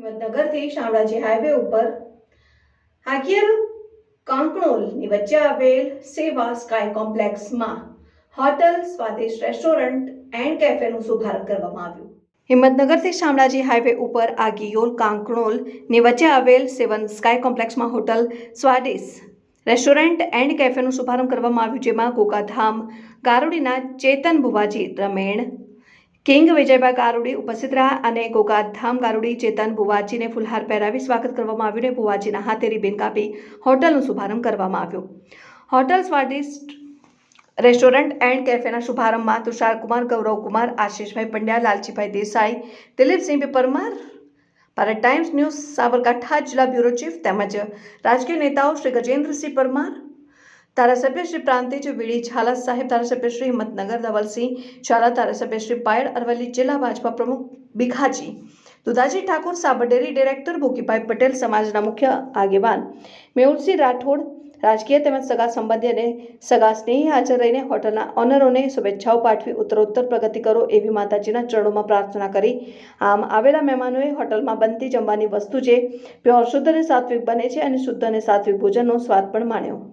હિંમતનગરથી Shamlaji highway ઉપર હાકિયર કાંકણોલની વચ્ચે આવેલ સેવા સ્કાય કોમ્પ્લેક્સમાં હોટલ સ્વાદિષ્ટ રેસ્ટોરન્ટ એન્ડ કેફેનું શુભારંભ કરવામાં આવ્યું. હિંમતનગરથી શામળાજી હાઈવે ઉપર આગિયોલ કાંકણોલની વચ્ચે આવેલ સેવન સ્કાય કોમ્પ્લેક્સમાં હોટલ સ્વાદિષ્ટ રેસ્ટોરન્ટ એન્ડ કેફેનું શુભારંભ કરવામાં આવ્યું, જેમાં ગોગાધામ ગારુડીના ચેતન ભુવાજી રમેણ કિંગ વિજયભાઈ ગારુડી ઉપસ્થિત રહ્યા અને ગોગાધામ ગારુડી ચેતન ભુવાજીને ફુલહાર પહેરાવી સ્વાગત કરવામાં આવ્યું અને ભુવાજીના હાથે રિબિન કાપી હોટલનો શુભારંભ કરવામાં આવ્યો. હોટલ સ્વાદિષ્ટ રેસ્ટોરન્ટ એન્ડ કેફેના શુભારંભમાં તુષારકુમાર, ગૌરવકુમાર, આશીષભાઈ પંડ્યા, લાલજીભાઈ દેસાઈ, દિલીપસિંહ પરમાર, ભારત ટાઈમ્સ ન્યૂઝ સાબરકાંઠા જિલ્લા બ્યુરો ચીફ તેમજ રાજકીય નેતાઓ શ્રી ગજેન્દ્રસિંહ પરમાર, ધારાસભ્ય શ્રી પ્રાંતિજ વીડી ઝાલા સાહેબ, ધારાસભ્ય શ્રી હિંમતનગર ધવલસિંહ ઝાલા, ધારાસભ્ય શ્રી પાયલ અરવલ્લી, જિલ્લા ભાજપા પ્રમુખ ભીખાજી દુધાજી ઠાકોર, સાબર ડેરી ડિરેક્ટર ભૂકીભાઈ પટેલ, સમાજના મુખ્ય આગેવાન મેહુલસિંહ રાઠોડ, રાજકીય તેમજ સગા સંબંધી અને સગા સ્નેહી હાજર રહીને હોટલના ઓનરોને શુભેચ્છાઓ પાઠવી ઉત્તરોત્તર પ્રગતિ કરો એવી માતાજીના ચરણોમાં પ્રાર્થના કરી. આમ આવેલા મહેમાનોએ હોટલમાં બનતી જમવાની વસ્તુ જે પ્યોર શુદ્ધ અને સાત્વિક બને છે અને શુદ્ધ અને સાત્વિક ભોજનનો સ્વાદ પણ માણ્યો.